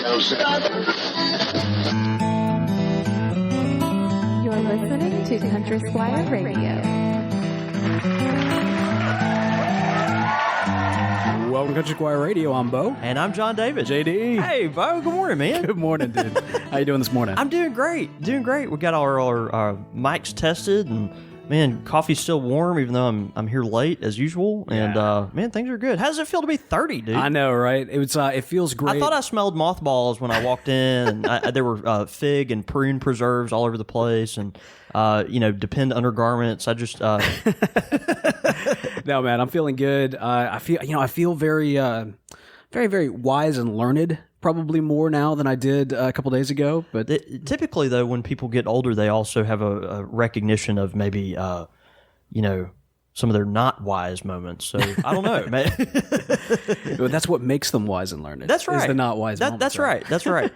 You're listening to Country Squire Radio. Welcome to Country Squire Radio. I'm Bo. And I'm John David. JD. Hey, Bo. Good morning, man. Good morning, dude. How you doing this morning? I'm doing great. Doing great. We got our mics tested, and man, coffee's still warm, even though I'm here late as usual. And man, things are good. How does it feel to be 30, dude? I know, right? It feels great. I thought I smelled mothballs when I walked in, and there were fig and prune preserves all over the place, and Depend undergarments. I just no, man, I'm feeling good. I feel very, very, very wise and learned. Probably more now than I did a couple days ago. But typically, though, when people get older, they also have a recognition of maybe, some of their not wise moments. So I don't know, man. Well, that's what makes them wise and learned. That's right. Is the not wise moments. That's right. That's right.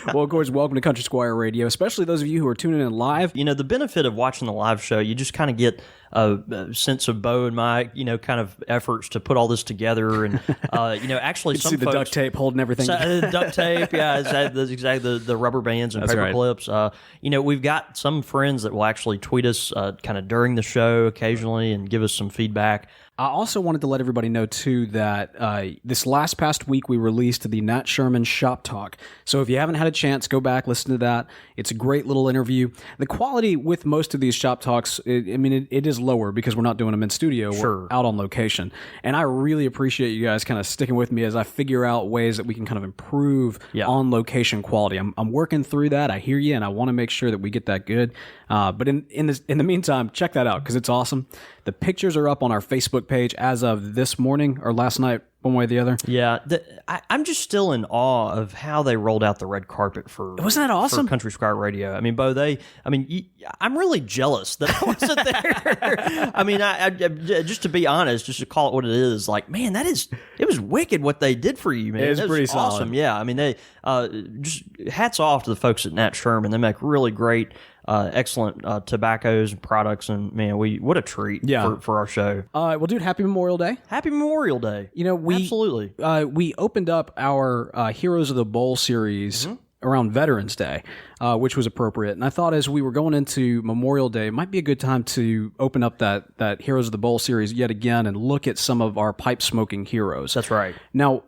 Well, of course, welcome to Country Squire Radio, especially those of you who are tuning in live. You know, the benefit of watching the live show, you just kind of get a sense of Bo and my, kind of efforts to put all this together. And, actually you some see the folks, duct tape holding everything. Duct tape, yeah, exactly the rubber bands and paper clips. We've got some friends that will actually tweet us kind of during the show occasionally and give us some feedback. I also wanted to let everybody know, too, that this past week we released the Nat Sherman Shop Talk. So if you haven't had a chance, go back, listen to that. It's a great little interview. The quality with most of these Shop Talks, it is lower because we're not doing them in studio. Sure. We're out on location. And I really appreciate you guys kind of sticking with me as I figure out ways that we can kind of improve on location quality. I'm working through that. I hear you, and I want to make sure that we get that good. But in the meantime, check that out because it's awesome. The pictures are up on our Facebook page as of this morning or last night, one way or the other. Yeah, I'm just still in awe of how they rolled out the red carpet for. Wasn't that awesome? For Country Squire Radio. I mean, Bo, I'm really jealous that I wasn't there. I mean, I just to be honest, just to call it what it is, like, man, it was wicked what they did for you, man. It was pretty awesome. solid. Yeah, I mean, they just hats off to the folks at Nat Sherman. They make really great. Excellent tobaccos and products, and man, what a treat for our show. Well, dude, happy Memorial Day! Happy Memorial Day! Absolutely. We opened up our Heroes of the Bowl series around Veterans Day, which was appropriate. And I thought as we were going into Memorial Day, it might be a good time to open up that Heroes of the Bowl series yet again and look at some of our pipe smoking heroes. That's right. Now,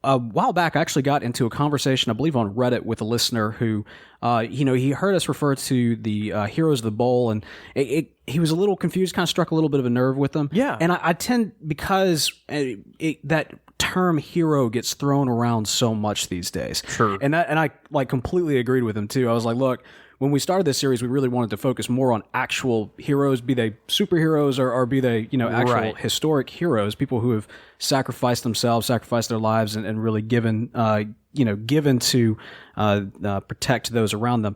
a while back, I actually got into a conversation, I believe, on Reddit with a listener who, he heard us refer to the Heroes of the Bowl, and he was a little confused, kind of struck a little bit of a nerve with them. Yeah. And I tend, because that term hero gets thrown around so much these days. Sure. And I like completely agreed with him, too. I was like, look, when we started this series, we really wanted to focus more on actual heroes, be they superheroes or be they, actual historic heroes, people who have sacrificed themselves, sacrificed their lives, and really given to protect those around them.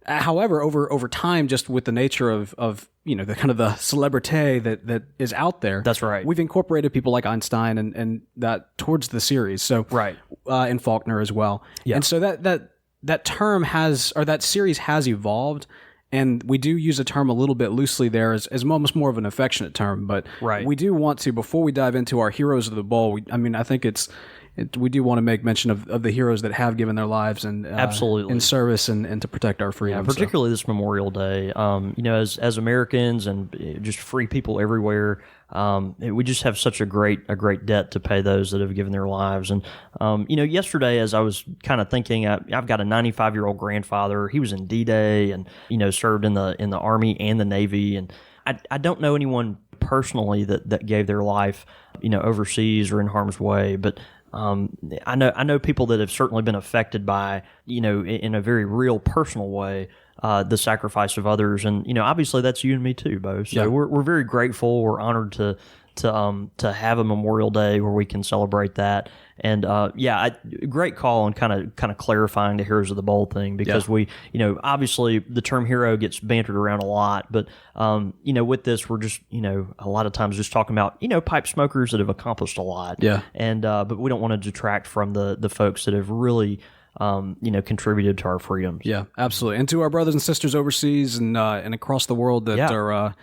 However, over time, just with the nature of the kind of the celebrity that is out there, that's right. We've incorporated people like Einstein and that towards the series. So right, and Faulkner as well. Yeah. And so that term that series has evolved, and we do use a term a little bit loosely there as almost more of an affectionate term, but we do want to, before we dive into our Heroes of the Bowl, I think we do want to make mention of the heroes that have given their lives and absolutely in service and to protect our freedom. Yeah, particularly this Memorial Day. As Americans and just free people everywhere, we just have such a great debt to pay those that have given their lives. And yesterday, as I was kind of thinking, I've got a 95-year-old grandfather. He was in D-Day and served in the Army and the Navy. And I don't know anyone personally that gave their life overseas or in harm's way, but I know people that have certainly been affected by, in a very real personal way, the sacrifice of others. And, obviously that's you and me too, Bo. So we're very grateful. We're honored to have a Memorial Day where we can celebrate that. And great call on kind of clarifying the Heroes of the Bowl thing, because we, obviously the term hero gets bantered around a lot, but with this we're just, a lot of times just talking about, pipe smokers that have accomplished a lot. Yeah. And but we don't want to detract from the folks that have really contributed to our freedoms. Yeah, absolutely. And to our brothers and sisters overseas and across the world that are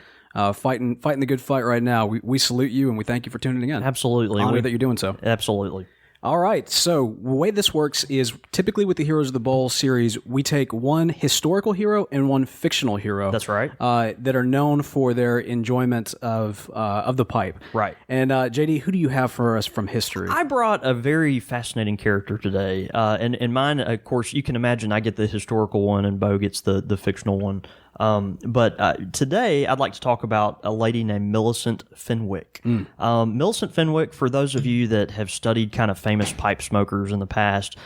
fighting the good fight right now, we salute you and we thank you for tuning in. Absolutely. Honored that you're doing so. Absolutely. All right. So the way this works is typically with the Heroes of the Bowl series, we take one historical hero and one fictional hero. That's right. That are known for their enjoyment of the pipe. Right. And JD, who do you have for us from history? I brought a very fascinating character today. And mine, of course, you can imagine I get the historical one and Bo gets the fictional one. But today I'd like to talk about a lady named Millicent Fenwick. Millicent Fenwick, for those of you that have studied kind of famous pipe smokers in the past,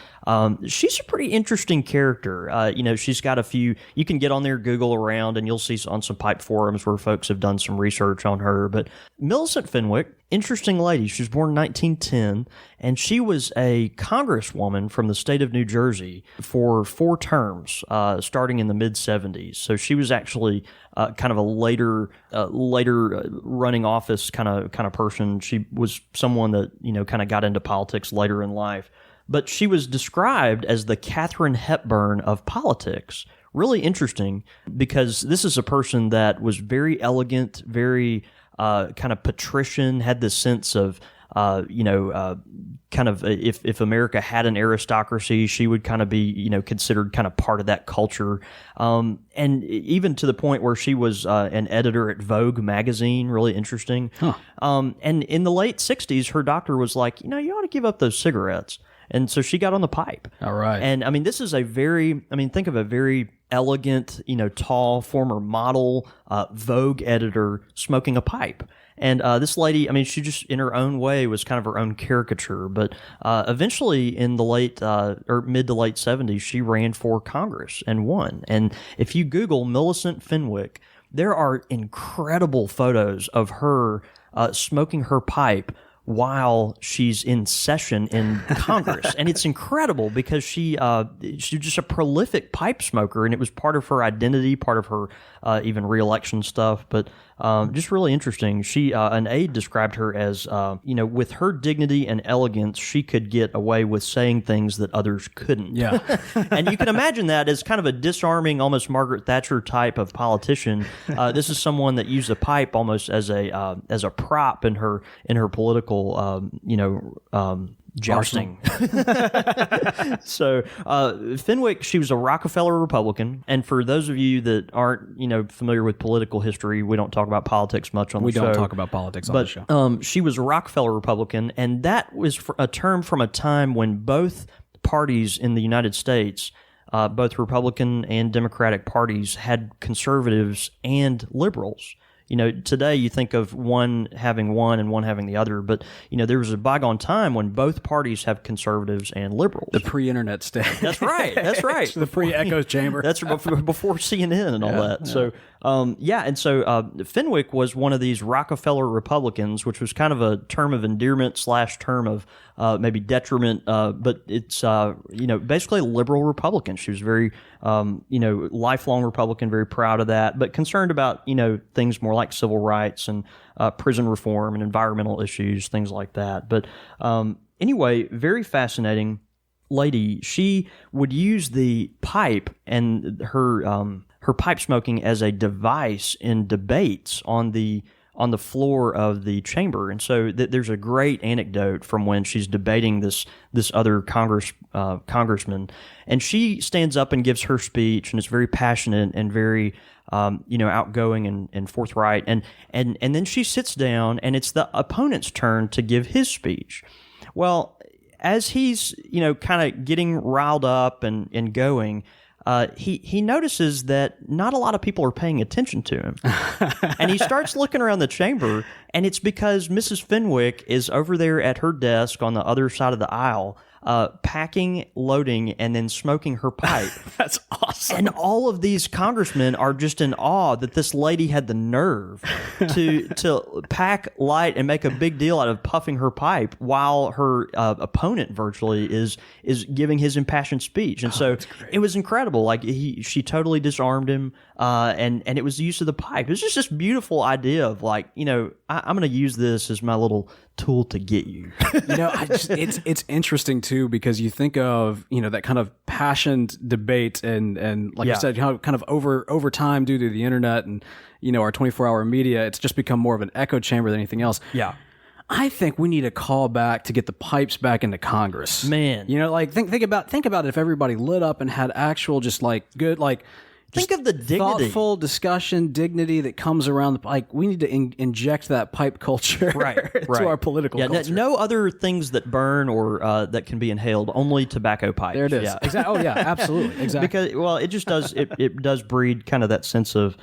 she's a pretty interesting character. She's got a few, you can get on there, Google around, and you'll see on some pipe forums where folks have done some research on her. But Millicent Fenwick, interesting lady. She was born in 1910, and she was a congresswoman from the state of New Jersey for 4 terms, starting in the mid-70s. So she was actually kind of a later running office kind of person. She was someone that kind of got into politics later in life. But she was described as the Katharine Hepburn of politics. Really interesting, because this is a person that was very elegant, very kind of patrician, had this sense of, kind of if America had an aristocracy, she would kind of be, considered kind of part of that culture. And even to the point where she was an editor at Vogue magazine, really interesting. Huh. And in the late 60s, her doctor was like, you ought to give up those cigarettes. And so she got on the pipe. All right. And this is think of a very elegant, tall, former model, Vogue editor smoking a pipe. And this lady, she just in her own way was kind of her own caricature. But eventually in the late or mid to late 70s, she ran for Congress and won. And if you Google Millicent Fenwick, there are incredible photos of her smoking her pipe while she's in session in Congress. And it's incredible because she's just a prolific pipe smoker, and it was part of her identity, part of her even re-election stuff. But just really interesting. She an aide described her as, with her dignity and elegance, she could get away with saying things that others couldn't. Yeah. And you can imagine that as kind of a disarming, almost Margaret Thatcher type of politician. This is someone that used a pipe almost as a prop in her political, jousting. So Fenwick, she was a Rockefeller Republican, and for those of you that aren't familiar with political history, we don't talk about politics much on the show. We don't talk about politics on the show. She was a Rockefeller Republican, and that was a term from a time when both parties in the United States, both Republican and Democratic parties, had conservatives and liberals. Today you think of one having one and one having the other, but, there was a bygone time when both parties have conservatives and liberals. The pre-internet stage. That's right. That's right. The pre-echo chamber. That's before CNN and all that. Yeah. So, Fenwick was one of these Rockefeller Republicans, which was kind of a term of endearment / term of maybe detriment, but it's, basically a liberal Republican. She was very, lifelong Republican, very proud of that, but concerned about, things more like civil rights and prison reform and environmental issues, things like that. But anyway, very fascinating lady. She would use the pipe and her pipe smoking as a device in debates on the floor of the chamber. And so there's a great anecdote from when she's debating this other congressman, and she stands up and gives her speech, and it's very passionate and very outgoing and forthright, and then she sits down, and it's the opponent's turn to give his speech. Well, as he's kind of getting riled up and going, he notices that not a lot of people are paying attention to him. And he starts looking around the chamber, and it's because Mrs. Fenwick is over there at her desk on the other side of the aisle, packing, loading, and then smoking her pipe. That's awesome. And all of these congressmen are just in awe that this lady had the nerve to pack, light, and make a big deal out of puffing her pipe while her opponent virtually is giving his impassioned speech. And so it was incredible. Like she totally disarmed him, and it was the use of the pipe. It was just this beautiful idea of like, I'm going to use this as my little tool to get you. It's interesting too, because you think of that kind of passionate debate and like you said, kind of over time due to the internet and our 24-hour media, it's just become more of an echo chamber than anything else. Yeah. I think we need a call back to get the pipes back into Congress. Man. You know, like think about it if everybody lit up and had actual just like good like think of the dignity, thoughtful discussion, dignity that comes around. Like we need to inject that pipe culture to our political culture. No other things that burn or that can be inhaled. Only tobacco pipes. There it is. Yeah. Exactly. Oh yeah, absolutely. Exactly. Because it just does. It does breed kind of that sense of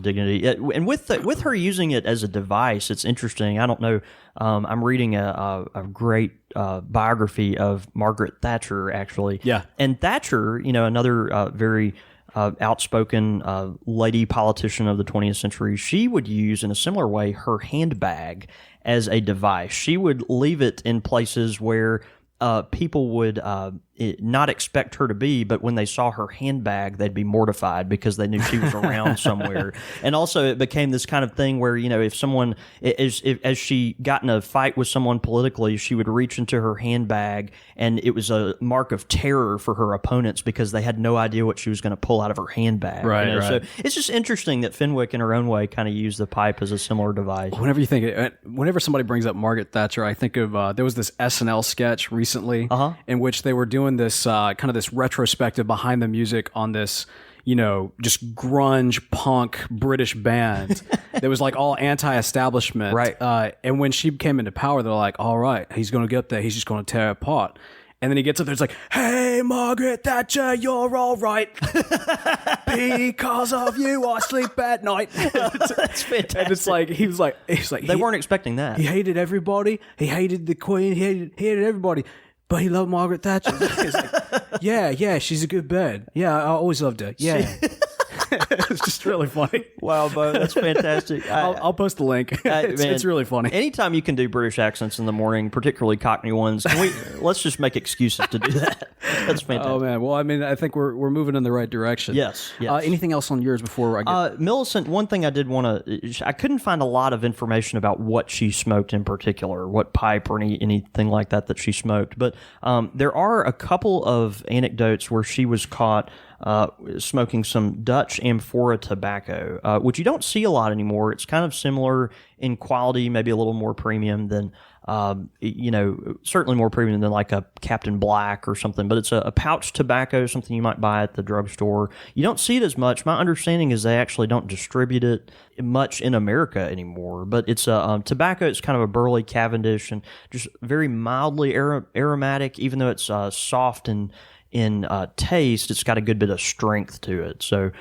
dignity. And with her using it as a device, it's interesting. I don't know. I'm reading a great biography of Margaret Thatcher, actually. Yeah. And Thatcher, another very outspoken lady politician of the 20th century, she would use in a similar way her handbag as a device. She would leave it in places where people would not expect her to be, but when they saw her handbag, they'd be mortified because they knew she was around somewhere. And also, it became this kind of thing where, if someone, as she got in a fight with someone politically, she would reach into her handbag, and it was a mark of terror for her opponents because they had no idea what she was going to pull out of her handbag. Right. So it's just interesting that Fenwick, in her own way, kind of used the pipe as a similar device. Whenever somebody brings up Margaret Thatcher, I think of there was this SNL sketch recently in which they were doing this kind of this retrospective behind the music on this just grunge punk British band that was like all anti-establishment, right? And when she came into power, they're like, all right, he's going to get there, he's just going to tear it apart. And then he gets up there, it's like, hey, Margaret Thatcher, you're all right. Because of you, I sleep at night. That's fantastic. And it's like, he was like, they weren't expecting that. He hated everybody. He hated the Queen. He hated everybody. But he loved Margaret Thatcher. It's like, yeah, she's a good bird. Yeah, I always loved her. Yeah. It's just really funny. Wow, Bo, that's fantastic. I'll post the link. It's really funny. Anytime you can do British accents in the morning, particularly Cockney ones, let's just make excuses to do that. That's fantastic. Oh man, well, I mean, I think we're moving in the right direction. Yes. Anything else on yours before I get? Millicent, one thing I did want to, I couldn't find a lot of information about what she smoked in particular, what pipe or anything like that she smoked, but there are a couple of anecdotes where she was caught smoking some Dutch amphora tobacco, which you don't see a lot anymore. It's kind of similar in quality, maybe a little more premium than, certainly more premium than like a Captain Black or something, but it's a pouch tobacco, something you might buy at the drugstore. You don't see it as much. My understanding is they actually don't distribute it much in America anymore, but it's a tobacco. It's kind of a burley Cavendish and just very mildly aromatic, even though it's soft and in taste, it's got a good bit of strength to it. So,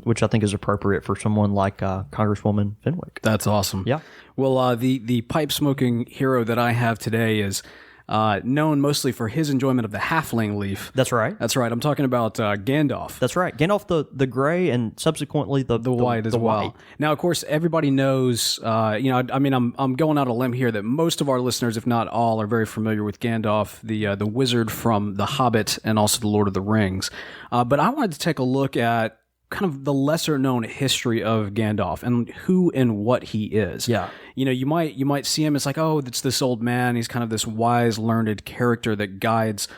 which I think is appropriate for someone like Congresswoman Fenwick. That's awesome. Yeah. Well, the pipe smoking hero that I have today is known mostly for his enjoyment of the halfling leaf. That's right. That's right. I'm talking about Gandalf. That's right. Gandalf the gray and subsequently the white as well. White. Now, of course, everybody knows. I'm going out on a limb here that most of our listeners, if not all, are very familiar with Gandalf, the wizard from The Hobbit and also The Lord of the Rings. But I wanted to take a look at kind of the lesser known history of Gandalf and who and what he is. Yeah. You might see him as like, oh, it's this old man. He's kind of this wise, learned character that guides,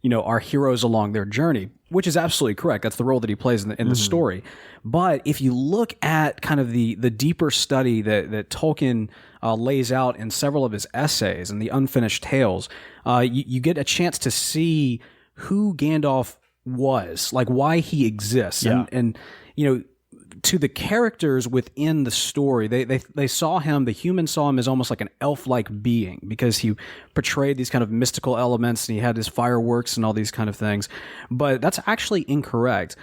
our heroes along their journey, which is absolutely correct. That's the role that he plays in the story. But if you look at kind of the deeper study that Tolkien lays out in several of his essays and the unfinished tales, you get a chance to see who Gandalf was, like why he exists. Yeah. And to the characters within the story, they saw him, the humans saw him as almost like an elf-like being because he portrayed these kind of mystical elements and he had his fireworks and all these kind of things. But that's actually incorrect.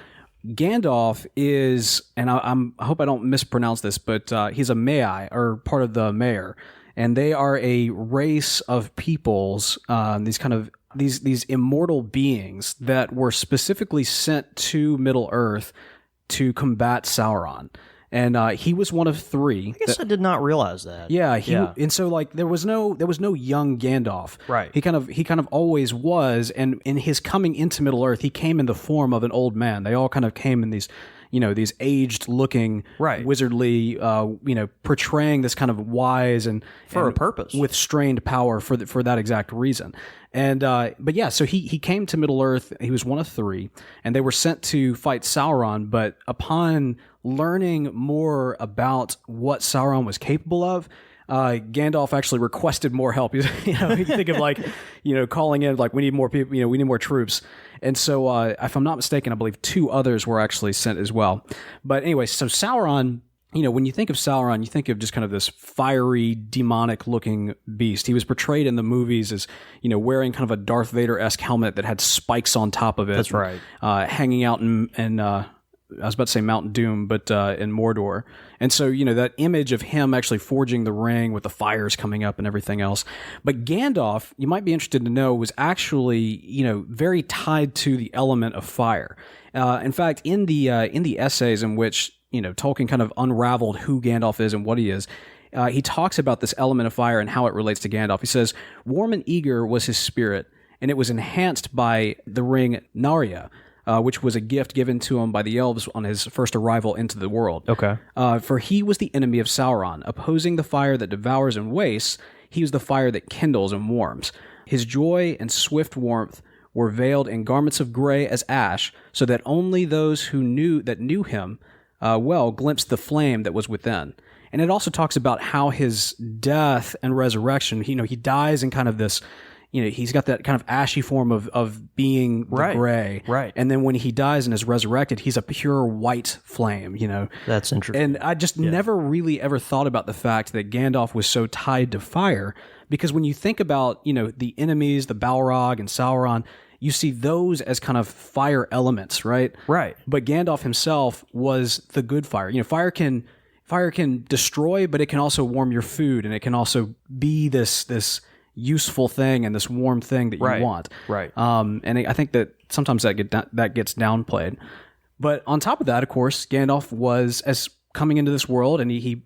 Gandalf is, and I hope I don't mispronounce this, but he's a Magi, or part of the Mayor, and they are a race of peoples, these immortal beings that were specifically sent to Middle Earth to combat Sauron. And he was one of three. I guess I did not realize that. Yeah, and so like there was no young Gandalf. Right. He kind of always was, and in his coming into Middle Earth, he came in the form of an old man. They all kind of came in these these aged looking, wizardly, portraying this kind of wise and a purpose with strained power for that exact reason. And but yeah, so he came to Middle Earth. He was one of three, and they were sent to fight Sauron. But upon learning more about what Sauron was capable of, Gandalf actually requested more help. You can think of like, calling in like we need more people, we need more troops. And so, if I'm not mistaken, I believe 2 others were actually sent as well. But anyway, so Sauron, when you think of Sauron, you think of just kind of this fiery, demonic-looking beast. He was portrayed in the movies as, wearing kind of a Darth Vader-esque helmet that had spikes on top of it. That's right. Hanging out in I was about to say Mount Doom, but in Mordor. And so, that image of him actually forging the ring with the fires coming up and everything else. But Gandalf, you might be interested to know, was actually, very tied to the element of fire. In fact, in the essays in which, Tolkien kind of unraveled who Gandalf is and what he is, he talks about this element of fire and how it relates to Gandalf. He says, warm and eager was his spirit, and it was enhanced by the ring Narya, which was a gift given to him by the elves on his first arrival into the world. Okay. For he was the enemy of Sauron, opposing the fire that devours and wastes. He was the fire that kindles and warms. His joy and swift warmth were veiled in garments of gray as ash, so that only those who knew him well glimpsed the flame that was within. And it also talks about how his death and resurrection, he dies in kind of this, he's got that kind of ashy form of being the gray. Right. And then when he dies and is resurrected, he's a pure white flame, That's interesting. And I just never really ever thought about the fact that Gandalf was so tied to fire, because when you think about, the enemies, the Balrog and Sauron, you see those as kind of fire elements, right? Right. But Gandalf himself was the good fire. Fire can destroy, but it can also warm your food, and it can also be this useful thing and this warm thing that you want. Right. And I think that sometimes that gets downplayed. But on top of that, of course, Gandalf was, as coming into this world, and he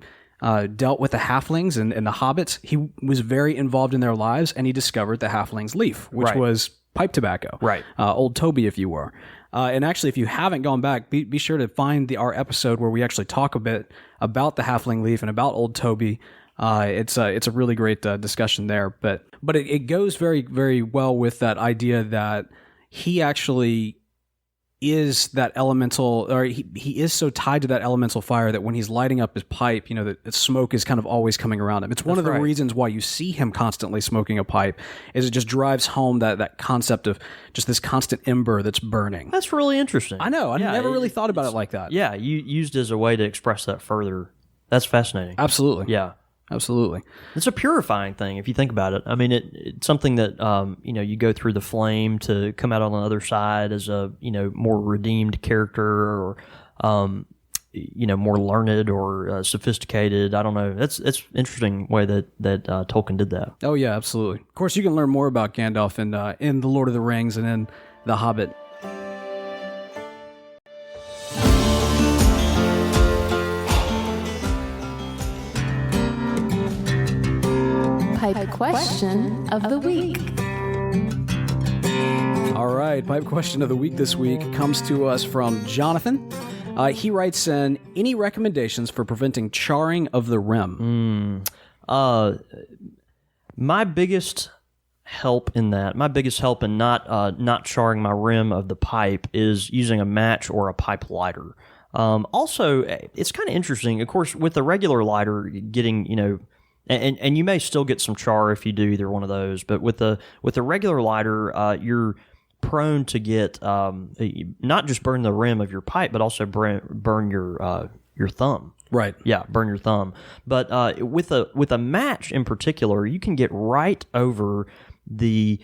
dealt with the halflings and the hobbits. He was very involved in their lives, and he discovered the halfling's leaf, which was pipe tobacco. Right. Old Toby, if you were. And actually, if you haven't gone back, be sure to find our episode where we actually talk a bit about the halfling leaf and about Old Toby. It's a really great discussion there. But it goes very, very well with that idea that he actually is that elemental, or he is so tied to that elemental fire that when he's lighting up his pipe, the smoke is kind of always coming around him. It's one of the reasons why you see him constantly smoking a pipe, is it just drives home that concept of just this constant ember that's burning. That's really interesting. I know. I never really thought about it like that. Yeah, you used as a way to express that further. That's fascinating. Absolutely. Yeah. Absolutely. It's a purifying thing if you think about it. I mean, it's something that, you go through the flame to come out on the other side as a, more redeemed character, or, more learned or sophisticated. I don't know. It's interesting way that Tolkien did that. Oh, yeah, absolutely. Of course, you can learn more about Gandalf in The Lord of the Rings and in The Hobbit. Pipe question of the week. All right, pipe question of the week this week comes to us from Jonathan. He writes in, any recommendations for preventing charring of the rim? My biggest help in not charring my rim of the pipe is using a match or a pipe lighter. Also, it's kind of interesting, of course, with the regular lighter, getting, and you may still get some char if you do either one of those, but with the regular lighter, you're prone to get not just burn the rim of your pipe, but also burn your thumb. Right. Yeah, burn your thumb. But with a match in particular, you can get right over the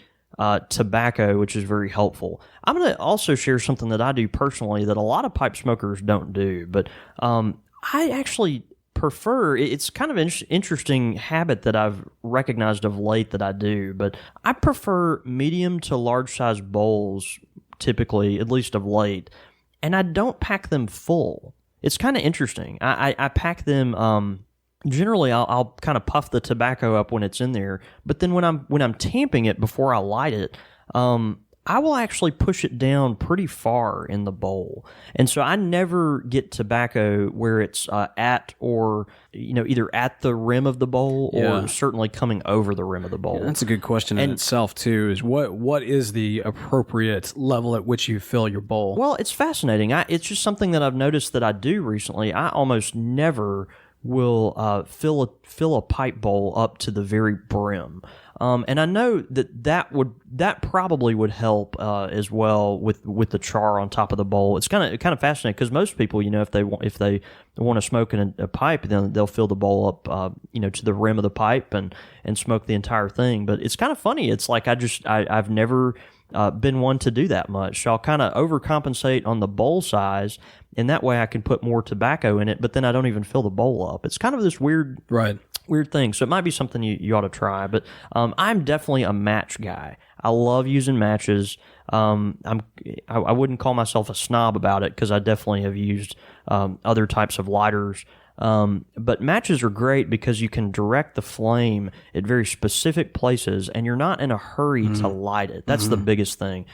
tobacco, which is very helpful. I'm going to also share something that I do personally that a lot of pipe smokers don't do, but I actually prefer, it's kind of an interesting habit that I've recognized of late that I do, but I prefer medium to large size bowls typically, at least of late, and I don't pack them full. It's kind of interesting. I pack them, generally I'll kind of puff the tobacco up when it's in there, but then when I'm tamping it before I light it, I will actually push it down pretty far in the bowl. And so I never get tobacco where it's at or, either at the rim of the bowl or certainly coming over the rim of the bowl. Yeah, that's a good question in itself, too, is what is the appropriate level at which you fill your bowl? Well, it's fascinating. It's just something that I've noticed that I do recently. I almost never will fill a pipe bowl up to the very brim. And I know that probably would help as well with the char on top of the bowl. It's kind of fascinating because most people, if they want to smoke in a pipe, then they'll fill the bowl up, to the rim of the pipe and smoke the entire thing. But it's kind of funny. It's like I've never been one to do that much. So I'll kind of overcompensate on the bowl size, and that way I can put more tobacco in it. But then I don't even fill the bowl up. It's kind of this weird thing. So it might be something you ought to try. But I'm definitely a match guy. I love using matches. I wouldn't call myself a snob about it because I definitely have used other types of lighters. But matches are great because you can direct the flame at very specific places, and you're not in a hurry to light it. That's the biggest thing.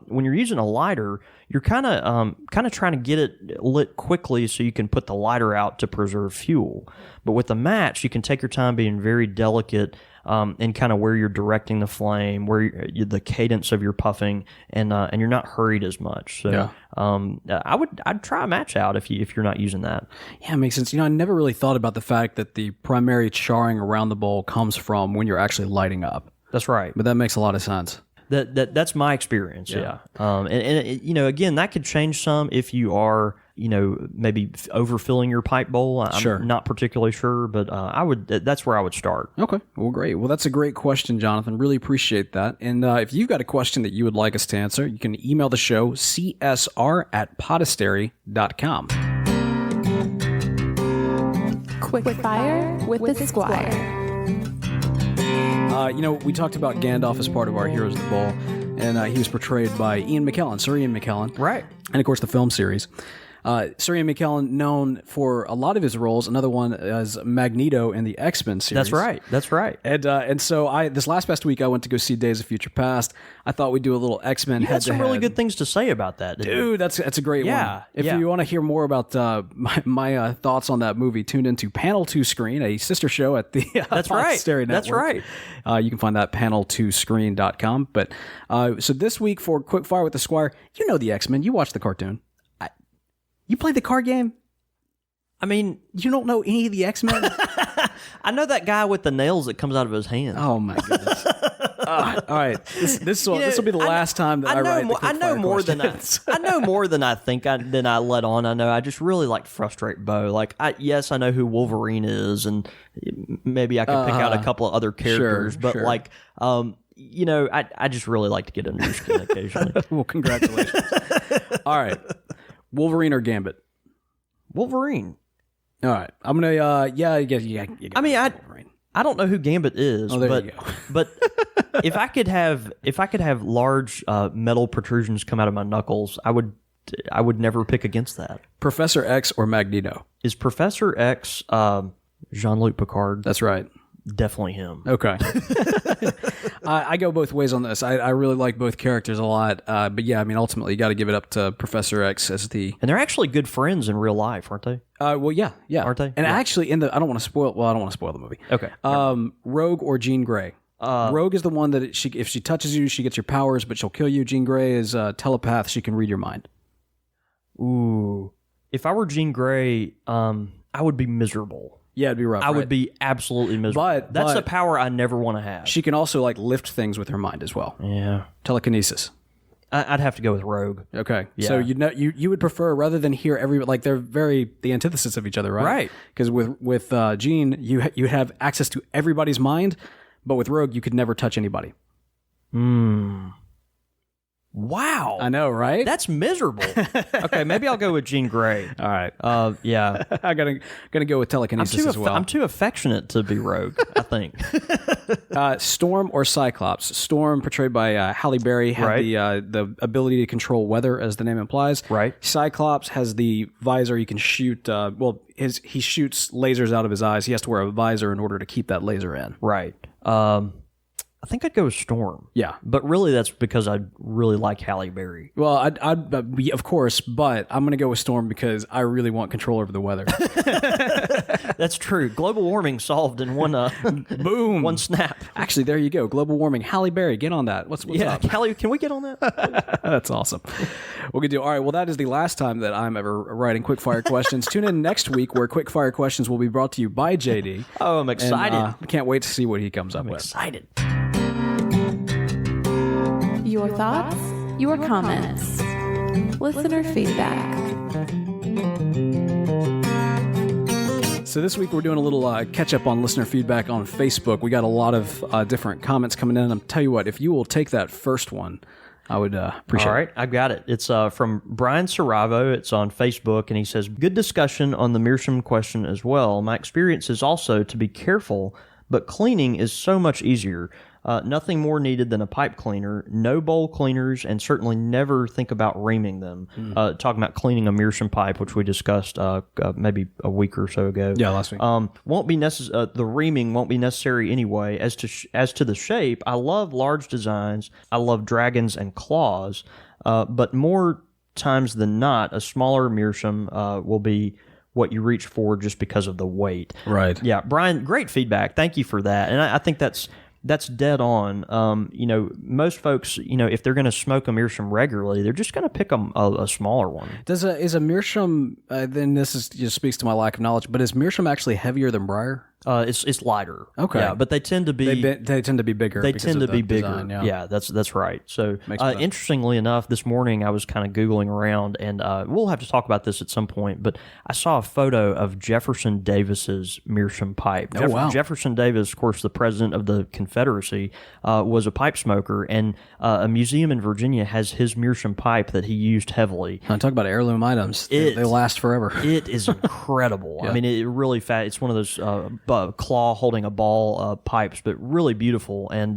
When you're using a lighter, you're kind of trying to get it lit quickly so you can put the lighter out to preserve fuel. But with a match, you can take your time being very delicate and kind of where you're directing the flame, the cadence of your puffing, and you're not hurried as much. So I'd try a match out if you're not using that. Yeah, it makes sense. I never really thought about the fact that the primary charring around the bowl comes from when you're actually lighting up. That's right. But that makes a lot of sense. That's my experience. Yeah. And again, that could change some if you are, maybe overfilling your pipe bowl. I'm not particularly sure, but that's where I would start. Okay. Well, great. Well, that's a great question, Jonathan. Really appreciate that. And if you've got a question that you would like us to answer, you can email the show, csr@podastery.com. Quick fire with the Squire. We talked about Gandalf as part of our Heroes of the Bowl, and he was portrayed by Sir Ian McKellen. Right. And, of course, the film series. Sir Ian McKellen, known for a lot of his roles, another one as Magneto in the X-Men series. That's right. And so this last past week, I went to go see Days of Future Past. I thought we'd do a little X-Men head-to-head. You had some really good things to say about that, didn't you? Dude, that's a great one. If you want to hear more about my thoughts on that movie, tune into Panel 2 Screen, a sister show at the Podastery Network. That's right. You can find that panel2screen.com. But so this week for Quick Fire with the Squire, the X-Men. You watch the cartoon. You played the card game? I mean, you don't know any of the X-Men? I know that guy with the nails that comes out of his hand. Oh my goodness! All right, this will be the last time that I write the quick fire questions. I know more than I think than I let on. I know. I just really like to frustrate Bo. Like, yes, I know who Wolverine is, and maybe I could pick out a couple of other characters, but like. I just really like to get under your skin occasionally. Well, congratulations. All right. Wolverine or Gambit? Wolverine. All right. I'm going to, Wolverine. I don't know who Gambit is, but if I could have large metal protrusions come out of my knuckles, I would never pick against that. Professor X or Magneto? Is Professor X Jean-Luc Picard? That's right. Definitely him. Okay. I go both ways on this. I really like both characters a lot. But yeah, ultimately you got to give it up to Professor X as the... And they're actually good friends in real life, aren't they? Well, yeah. Aren't they? And actually I don't want to spoil the movie. Okay. Rogue or Jean Grey? Rogue is the one that if she touches you, she gets your powers, but she'll kill you. Jean Grey is a telepath. She can read your mind. Ooh. If I were Jean Grey, I would be miserable. Yeah, it'd be rough. I would be absolutely miserable. But that's a power I never want to have. She can also lift things with her mind as well. Yeah. Telekinesis. I'd have to go with Rogue. Okay. Yeah. So you would prefer, rather than hear they're the antithesis of each other, right? Right. Because with Jean, you have access to everybody's mind, but with Rogue, you could never touch anybody. Wow. I know, right? That's miserable. Okay, maybe I'll go with Jean Grey. All right. Yeah. I'm gonna go with telekinesis as well. I'm too affectionate to be Rogue, I think. Storm or Cyclops? Storm, portrayed by Halle Berry, had the ability to control weather, as the name implies. Right. Cyclops has the visor. You can shoot. He shoots lasers out of his eyes. He has to wear a visor in order to keep that laser in. Right. I think I'd go with Storm. Yeah. But really, that's because I really like Halle Berry. Well, I'd be, of course, but I'm going to go with Storm because I really want control over the weather. That's true. Global warming solved in one boom, one snap. Actually, there you go. Global warming. Halle Berry, get on that. What's up? Halle, can we get on that? That's awesome. We'll get to. All right. Well, that is the last time that I'm ever writing quickfire questions. Tune in next week where quickfire questions will be brought to you by JD. Oh, I'm excited. I can't wait to see what he comes up with. Excited. Your thoughts, your comments, listener feedback. So this week we're doing a little catch up on listener feedback on Facebook. We got a lot of different comments coming in. I'll tell you what, if you will take that first one, I would appreciate it. All right, I've got it. It's from Brian Saravo. It's on Facebook, and he says, good discussion on the meerschaum question as well. My experience is also to be careful, but cleaning is so much easier. Nothing more needed than a pipe cleaner, no bowl cleaners, and certainly never think about reaming them. Talking about cleaning a meerschaum pipe, which we discussed maybe a week or so ago. Yeah, last week. Won't be the reaming won't be necessary anyway. As to the shape, I love large designs. I love dragons and claws, but more times than not, a smaller meerschaum will be what you reach for just because of the weight. Right. Yeah, Brian, great feedback. Thank you for that. And I think that's dead on. Most folks, if they're going to smoke a meerschaum regularly, they're just going to pick a smaller one. Is a meerschaum? Then this just speaks to my lack of knowledge. But is meerschaum actually heavier than briar? It's lighter. Okay. Yeah, but they tend to be they tend to be bigger. They tend to be bigger. Design, yeah, that's right. So interestingly enough, this morning I was kind of Googling around, and we'll have to talk about this at some point, but I saw a photo of Jefferson Davis's meerschaum pipe. Wow. Jefferson Davis, of course, the president of the Confederacy, was a pipe smoker, and a museum in Virginia has his meerschaum pipe that he used heavily. Talk about heirloom items. They last forever. It is incredible. Yeah. I mean, it really it's one of those claw holding a ball pipes, but really beautiful, and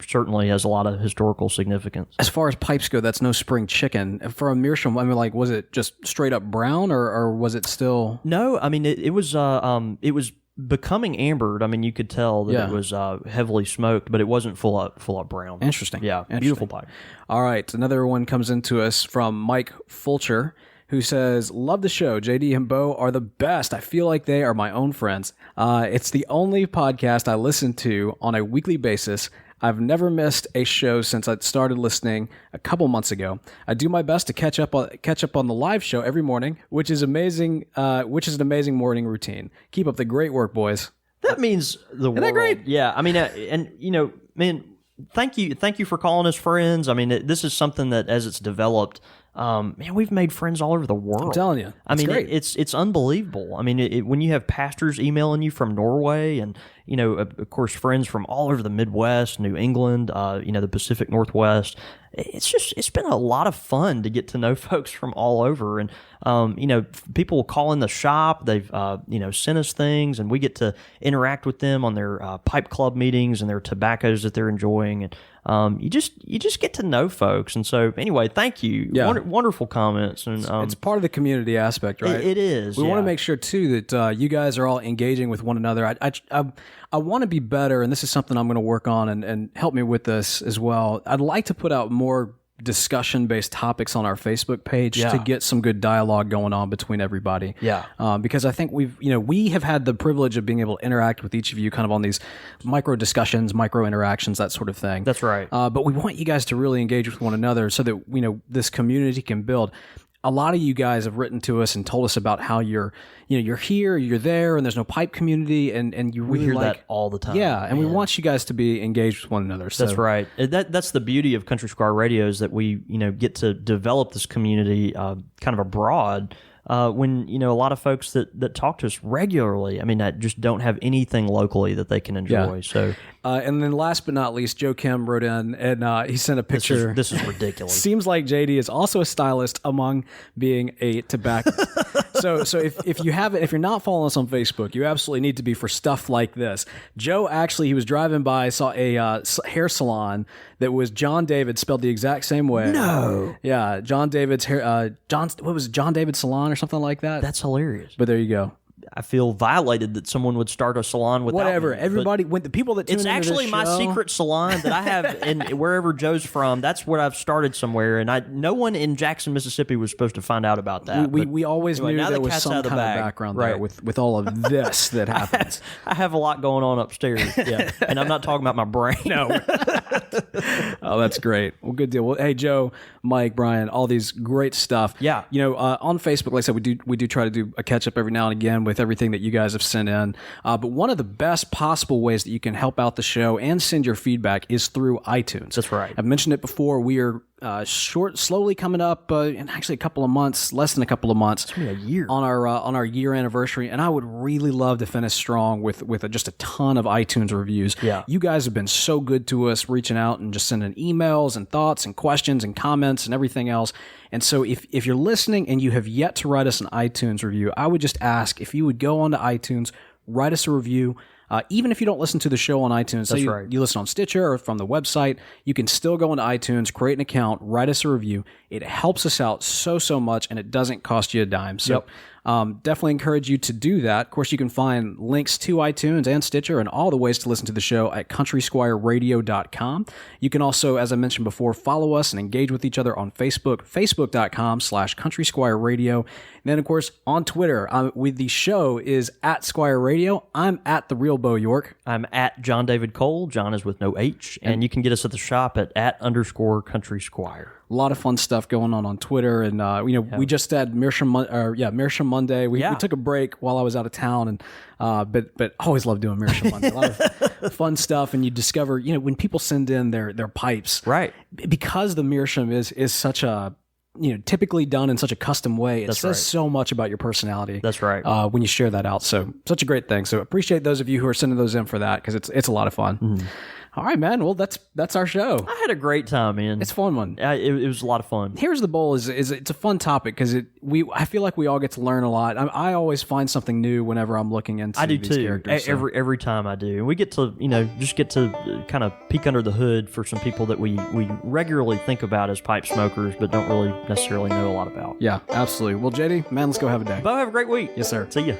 certainly has a lot of historical significance. As far as pipes go, that's no spring chicken. For a meerschaum, I mean, like, was it just straight up brown, or was it still? No, I mean, it was becoming ambered. I mean, you could tell that it was heavily smoked, but it wasn't full up brown. Interesting. Yeah, beautiful pipe. All right, another one comes into us from Mike Fulcher, who says, love the show. JD and Bo are the best. I feel like they are my own friends. It's the only podcast I listen to on a weekly basis. I've never missed a show since I started listening a couple months ago. I do my best to catch up on the live show every morning, which is amazing. Which is an amazing morning routine. Keep up the great work, boys. That means the world. Isn't that great? Yeah, I mean, and man, thank you for calling us friends. I mean, this is something that as it's developed. Man, we've made friends all over the world. I'm telling you. I mean, great. it's unbelievable. I mean, when you have pastors emailing you from Norway and, of course, friends from all over the Midwest, New England, the Pacific Northwest, it's been a lot of fun to get to know folks from all over. And, people will call in the shop. They've, sent us things, and we get to interact with them on their pipe club meetings and their tobaccos that they're enjoying. And you just get to know folks. And so, anyway, thank you. Yeah. Wonderful comments. And it's part of the community aspect, right? It is. We want to make sure too that you guys are all engaging with one another. I want to be better, and this is something I'm going to work on, and help me with this as well. I'd like to put out more discussion-based topics on our Facebook page to get some good dialogue going on between everybody. Yeah. Because I think we have had the privilege of being able to interact with each of you kind of on these micro discussions, micro interactions, that sort of thing. That's right. But we want you guys to really engage with one another so that, this community can build. A lot of you guys have written to us and told us about how you're here, you're there, and there's no pipe community, and you really we hear that all the time. Yeah, and we want you guys to be engaged with one another. So. That's right. That's the beauty of Country Squire Radio, is that we get to develop this community kind of abroad. When a lot of folks that talk to us regularly, I mean, that just don't have anything locally that they can enjoy. Yeah. So, and then last but not least, Joe Kim wrote in, and he sent a picture. This is ridiculous. Seems like JD is also a stylist among being a tobacconist. so if you're not following us on Facebook, you absolutely need to be for stuff like this. Joe he was driving by, saw a hair salon that was John David spelled the exact same way. No. Yeah, John David's hair. John David Salon or something like that. That's hilarious. But there you go. I feel violated that someone would start a salon without whatever. me. Everybody, when the people that tune It's into actually this my show, secret salon that I have in wherever Joe's from. That's where I've started somewhere, and no one in Jackson, Mississippi was supposed to find out about that. We always anyway, knew there was some kind of background there with all of this that happens. I have a lot going on upstairs, yeah, and I'm not talking about my brain. No. Oh, that's great. Well, good deal. Well, hey, Joe, Mike, Brian, all these great stuff. Yeah. On Facebook, like I said, we do try to do a catch up every now and again with everything that you guys have sent in. But one of the best possible ways that you can help out the show and send your feedback is through iTunes. That's right. I've mentioned it before. We are slowly coming up in actually a couple of months, less than a couple of months. It's been a year on our year anniversary, and I would really love to finish strong with just a ton of iTunes reviews. Yeah. You guys have been so good to us, reaching out and just sending emails and thoughts and questions and comments and everything else. And so if you're listening and you have yet to write us an iTunes review, I would just ask if you would go onto iTunes, write us a review. Even if you don't listen to the show on iTunes, say you listen on Stitcher or from the website, you can still go into iTunes, create an account, write us a review. It helps us out so much, and it doesn't cost you a dime. So definitely encourage you to do that. Of course, you can find links to iTunes and Stitcher and all the ways to listen to the show at countrysquireradio.com. You can also, as I mentioned before, follow us and engage with each other on Facebook, facebook.com/countrysquireradio. And then, of course, on Twitter, with the show is at Squire Radio. I'm at The Real Bo York. I'm at John David Cole. John is with no H. And you can get us at the shop at @_Country Squire. A lot of fun stuff going on Twitter, and we just had Meerschaum Monday. We took a break while I was out of town, and but I always love doing Meerschaum Monday. A lot of fun stuff, and you discover when people send in their pipes, right? Because the Meerschaum is such a typically done in such a custom way. It says so much about your personality. That's right. When you share that out, so such a great thing. So appreciate those of you who are sending those in for that, because it's a lot of fun. Mm-hmm. All right, man. Well, that's our show. I had a great time, man. It's a fun one. It was a lot of fun. Here's the Bowl is it's a fun topic because I feel like we all get to learn a lot. I always find something new whenever I'm looking into these characters. Every time I do, and we get to just get to kind of peek under the hood for some people that we regularly think about as pipe smokers, but don't really necessarily know a lot about. Yeah, absolutely. Well, JD, man, let's go have a day. Bo, have a great week. Yes, sir. See ya.